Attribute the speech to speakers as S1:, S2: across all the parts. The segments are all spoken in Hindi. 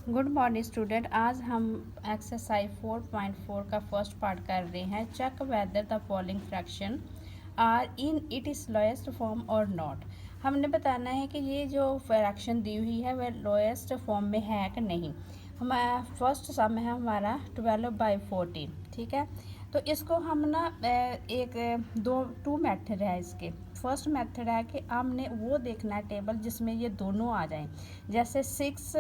S1: Good morning student. आज हम एक्सरसाइज 4.4 का फर्स्ट पार्ट कर रहे हैं। Check whether the following fraction are in it is lowest form और नॉट। हमने बताना है कि ये जो फ्रैक्शन दी हुई है वह लोएस्ट फॉर्म में है कि नहीं। हमारा फर्स्ट सम है हमारा 12/14, ठीक है। तो इसको हम ना टू मेथड है इसके। फर्स्ट मेथड है कि हमने वो देखना है टेबल जिसमें ये दोनों आ जाएं। जैसे 6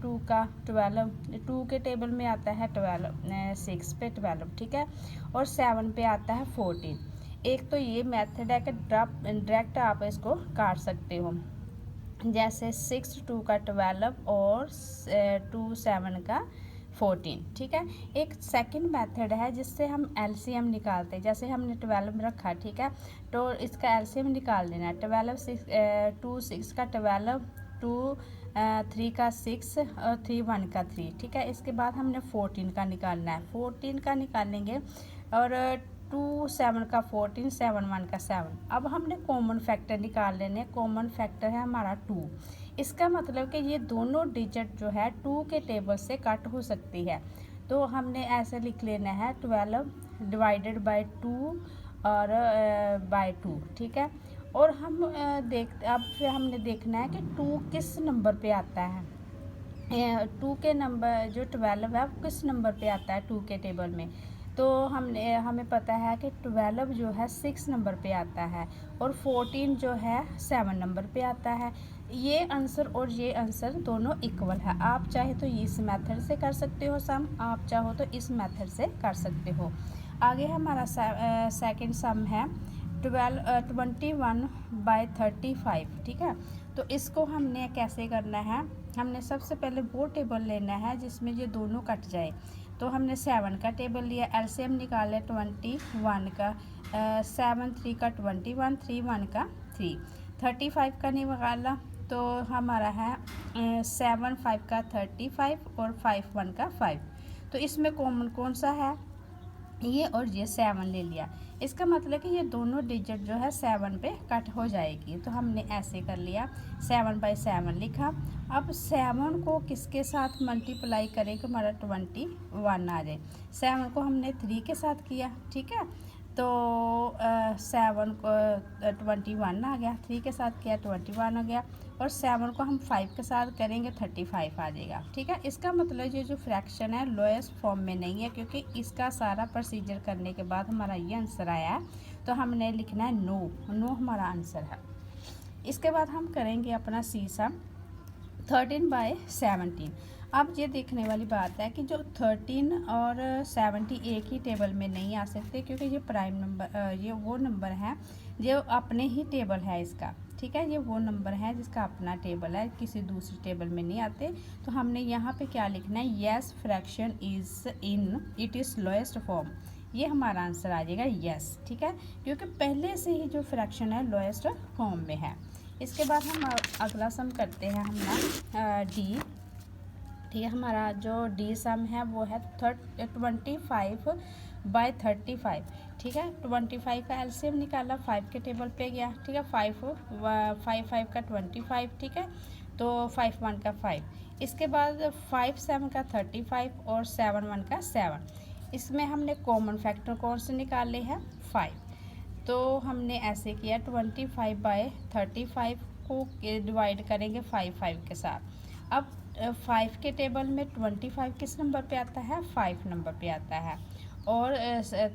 S1: 2 का 12, 2 के टेबल में आता है 12, 6 पे 12, ठीक है, और 7 पे आता है 14। एक तो ये मेथड है कि डायरेक्ट आप इसको काट सकते हो, जैसे 6 2 का 12 और 2 7 का 14, ठीक है। एक सेकंड मेथड है जिससे हम एलसीएम निकालते हैं। जैसे हमने 12 रखा, ठीक है, तो इसका एलसीएम निकाल देना है। 2 6 का 12, 2 3 का 6 और 3 1 का 3, ठीक है। इसके बाद हमने 14 का निकालना है। 14 का निकालेंगे और 2 7 का 14, 7 1 का 7। अब हमने कॉमन फैक्टर निकाल लेने। कॉमन फैक्टर है हमारा 2। इसका मतलब कि ये दोनों डिजिट जो है 2 के टेबल से कट हो सकती है। तो हमने ऐसे लिख लेना है 12 डिवाइडेड बाय 2 और बाय 2, ठीक है। और हम अब फिर हमने देखना है कि 2 किस नंबर पे आता है। 2 के नंबर जो 12 है वो किस नंबर पे आता है 2 के टेबल में। तो हमें पता है कि 12 जो है 6 नंबर पे आता है और 14 जो है 7 नंबर पे आता है। ये आंसर और ये आंसर दोनों इक्वल है। आप चाहे तो इस मेथड से कर सकते हो सम, आप चाहो तो इस मेथड से कर सकते हो। आगे हमारा सेकंड सम है 21/35, ठीक है। तो इसको हमने कैसे करना है, हमने सबसे पहले वो टेबल लेना है जिसमें ये दोनों कट जाए। तो हमने 7 का टेबल लिया, एलसीएम निकाले 21 का, 7 3 का 21, 3 1 का 3, 35 का निकाला तो हमारा है 7 5 का 35 और 5 1 का 5। तो इसमें कॉमन कौन सा है, ये और ये 7 ले लिया। इसका मतलब कि ये दोनों डिजिट जो है 7 पे कट हो जाएगी। तो हमने ऐसे कर लिया, 7/7 लिखा। अब 7 को किसके साथ मल्टीप्लाई करें कि हमारा 21 आ जाए। 7 को हमने 3 के साथ किया, ठीक है, तो 7 को 21 आ गया, 3 के साथ किया 21 हो गया, और 7 को हम 5 के साथ करेंगे 35 आ जाएगा, ठीक है। इसका मतलब ये जो फ्रैक्शन है लोएस्ट फॉर्म में नहीं है, क्योंकि इसका सारा प्रोसीजर करने के बाद हमारा ये आंसर आया। तो हमने लिखना है नो हमारा आंसर है। इसके बाद हम करेंगे अपना सी सम 13/17। अब ये देखने वाली बात है कि जो 13 और 70 एक ही टेबल में नहीं आ सकते, क्योंकि ये प्राइम नंबर, ये वो नंबर है जो अपने ही टेबल है इसका, ठीक है। ये वो नंबर है जिसका अपना टेबल है, किसी दूसरे टेबल में नहीं आते। तो हमने यहाँ पे क्या लिखना है, yes fraction is in it is lowest form. ये हमारा आंसर आ जाएगा येस, ठीक है, क्योंकि पहले से ही जो फ्रैक्शन है लोएस्ट फॉर्म में है। इसके बाद हम अगला सम करते हैं हमारा डी, ठीक है। हमारा जो डी सम है वो है 25/35, ठीक है। 25 का एलसीएम निकाला, 5 के टेबल पे गया, ठीक है। 5 5 का 25, ठीक है, तो 5 1 का 5। इसके बाद 5 7 का 35 और 7 1 का 7। इसमें हमने कॉमन फैक्टर कौन से निकाले हैं, 5। तो हमने ऐसे किया 25/35 को डिवाइड करेंगे 5 के साथ। अब 5 के टेबल में 25 किस नंबर पे आता है, 5 नंबर पे आता है, और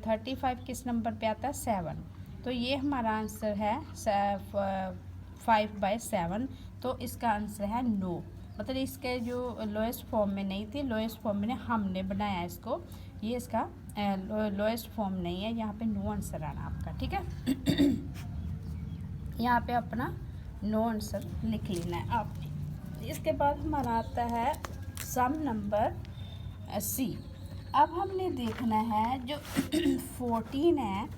S1: 35 किस नंबर पे आता है, 7। तो ये हमारा आंसर है 5/7। तो इसका आंसर है नो, मतलब इसके जो लोएस्ट फॉर्म में नहीं थी, लोएस्ट फॉर्म में हमने बनाया इसको, ये इसका लोएस्ट फॉर्म नहीं है। यहाँ पे नो आंसर आना आपका, ठीक है। यहाँ पे अपना नो आंसर लिख लेना है आपने। इसके बाद हमारा आता है सम नंबर सी। अब हमने देखना है जो 14 है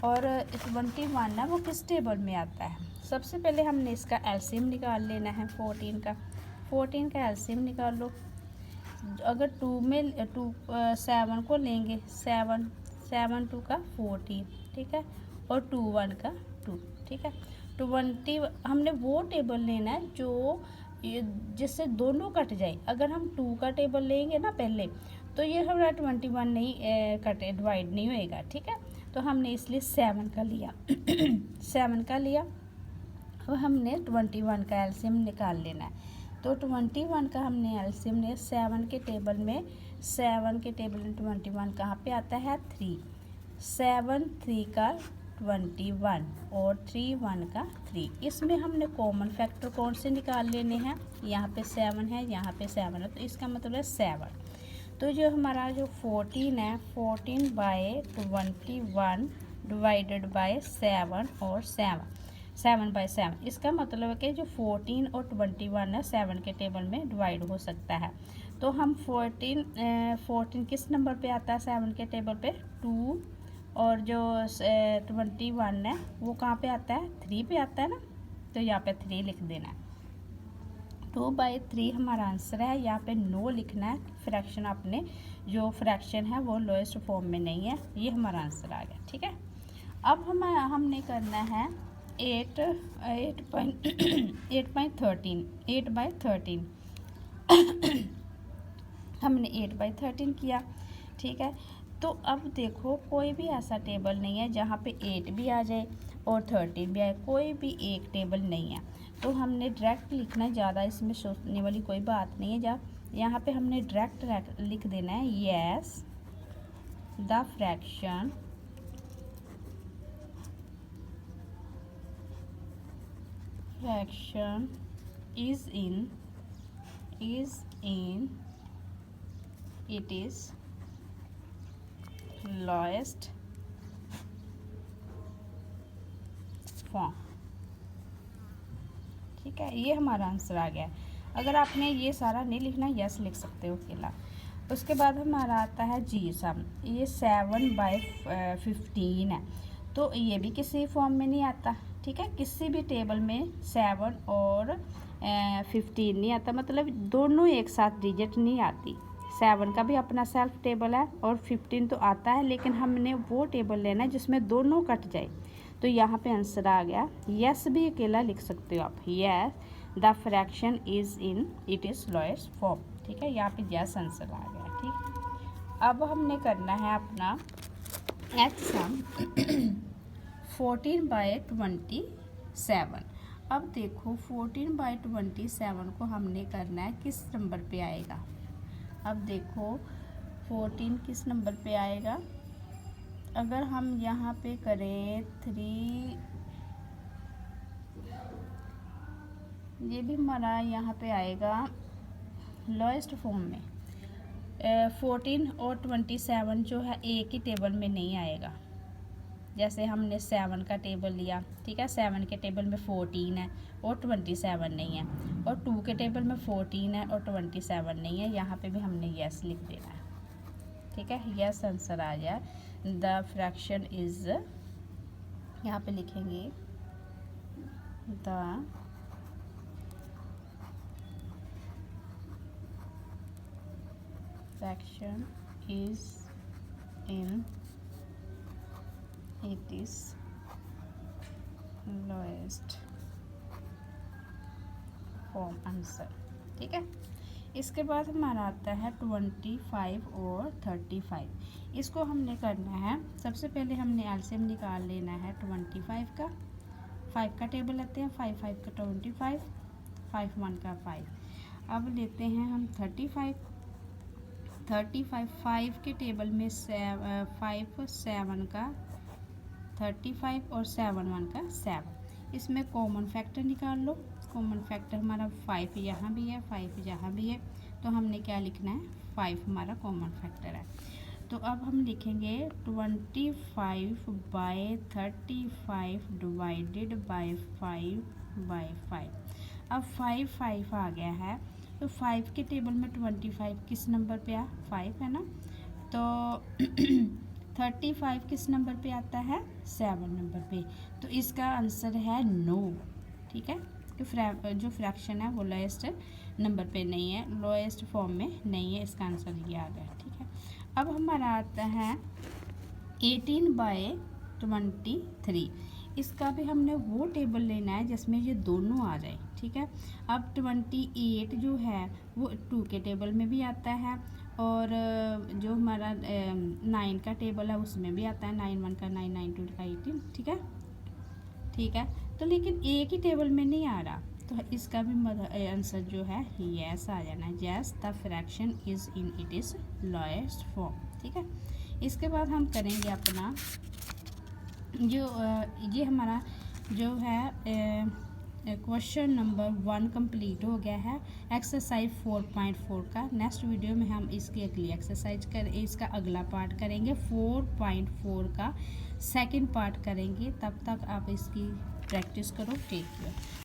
S1: और 21 है वो किस टेबल में आता है। सबसे पहले हमने इसका एलसीएम निकाल लेना है 14 का। 14 का एलसीएम निकाल लो। अगर 7 को लेंगे, 7 2 का 14, ठीक है, और 2 1 का 2, ठीक है। 20 हमने वो टेबल लेना है जो ये जिससे दोनों कट जाए। अगर हम 2 का टेबल लेंगे ना पहले, तो ये हमारा 21 नहीं कटे, डिवाइड नहीं होएगा, ठीक है। तो हमने इसलिए 7 का लिया 7 का लिया। अब हमने 21 का एलसीएम निकाल लेना है। तो 21 का हमने एलसीएम ने 7 के टेबल में 21 कहाँ पे आता है 3, 7 3 का 21 और 3 1 का 3। इसमें हमने कॉमन फैक्टर कौन से निकाल लेने हैं, यहाँ पे 7 है, यहाँ पे 7 है, तो इसका मतलब है 7। तो जो हमारा जो 14 है, 14/21 डिवाइडेड बाय 7 और 7/7, इसका मतलब है कि जो 14 और 21 है 7 के टेबल में डिवाइड हो सकता है। तो हम 14 किस नंबर पे आता है 7 के टेबल पे 2, और जो 21 है वो कहाँ पे आता है 3 पे आता है ना, तो यहाँ पे 3 लिख देना है। 2/3 हमारा आंसर है। यहाँ पे नो लिखना है, फ्रैक्शन आपने जो फ्रैक्शन है वो लोएस्ट फॉर्म में नहीं है, ये हमारा आंसर आ गया, ठीक है। अब हमने करना है 8/13 हमने 8/13 किया, ठीक है। तो अब देखो कोई भी ऐसा टेबल नहीं है जहाँ पे 8 भी आ जाए और 13 भी आए, कोई भी एक टेबल नहीं है। तो हमने डायरेक्ट लिखना है, ज़्यादा इसमें सोचने वाली कोई बात नहीं है। जब यहाँ पे हमने डायरेक्ट लिख देना है, yes the fraction is in it is lowest form, ठीक है। ये हमारा आंसर आ गया। अगर आपने ये सारा नहीं लिखना, यस लिख सकते हो अकेला। उसके बाद हमारा आता है जी सम, ये 7/15 है, तो ये भी किसी फॉर्म में नहीं आता, ठीक है। किसी भी टेबल में 7 और 15 नहीं आता, मतलब दोनों एक साथ डिजिट नहीं आती। 7 का भी अपना सेल्फ टेबल है और 15 तो आता है, लेकिन हमने वो टेबल लेना है जिसमें दोनों कट जाए। तो यहाँ पे आंसर आ गया, यस भी अकेला लिख सकते हो आप, yes the fraction is in it is lowest form, ठीक है। यहाँ पे यस आंसर आ गया, ठीक। अब हमने करना है अपना एक्सम 14/27। अब देखो 14/27 को हमने करना है किस नंबर पे आएगा। अब देखो 14 किस नंबर पे आएगा। अगर हम यहाँ पे करें 3, ये भी हमारा यहाँ पे आएगा लोएस्ट फॉर्म में। 14 और 27 जो है एक ही टेबल में नहीं आएगा। जैसे हमने 7 का टेबल लिया, ठीक है, 7 के टेबल में 14 है और 27 नहीं है, और 2 के टेबल में 14 है और 27 नहीं है। यहाँ पे भी हमने यस लिख देना है, ठीक है। यस आंसर आ जाए, द फ्रैक्शन इज, यहाँ पे लिखेंगे the fraction is in it is lowest form answer, ठीक है। इसके बाद हमारा आता है 25 और 35। इसको हमने करना है, सबसे पहले हमने एलसीएम निकाल लेना है 25 का। 5 का टेबल लेते हैं, 5 5 का 25, 5 1 का 5। अब लेते हैं हम 35 5 के टेबल में 5 7 का 35 और 7 1 का 7। इसमें कॉमन फैक्टर निकाल लो। कॉमन फैक्टर हमारा 5 यहाँ भी है, 5 यहाँ भी है, तो हमने क्या लिखना है 5 हमारा कॉमन फैक्टर है। तो अब हम लिखेंगे 25/35 डिवाइडेड बाय 5/5। अब 5 5 आ गया है, तो 5 के टेबल में 25 किस नंबर पे आ 5 है ना, तो 35 किस नंबर पे आता है 7 नंबर पे। तो इसका आंसर है नो, ठीक है। तो जो फ्रैक्शन है वो लोएस्ट नंबर पे नहीं है, लोएस्ट फॉर्म में नहीं है, इसका आंसर ये आ गया, ठीक है। अब हमारा आता है 18/23। इसका भी हमने वो टेबल लेना है जिसमें ये दोनों आ जाए, ठीक है। अब 28 जो है वो 2 के टेबल में भी आता है, और जो हमारा 9 का टेबल है उसमें भी आता है, 9 1 का 9, 9 2 का 18, ठीक है। ठीक है, तो लेकिन एक ही टेबल में नहीं आ रहा, तो इसका भी आंसर जो है यस आ जाना है। Yes the fraction is in it is lowest form, ठीक है। इसके बाद हम करेंगे अपना जो ये हमारा जो है क्वेश्चन नंबर 1 कंप्लीट हो गया है एक्सरसाइज 4.4 का। नेक्स्ट वीडियो में हम इसकी अगली एक्सरसाइज इसका अगला पार्ट करेंगे, 4.4 का सेकंड पार्ट करेंगे। तब तक आप इसकी प्रैक्टिस करो। Take care.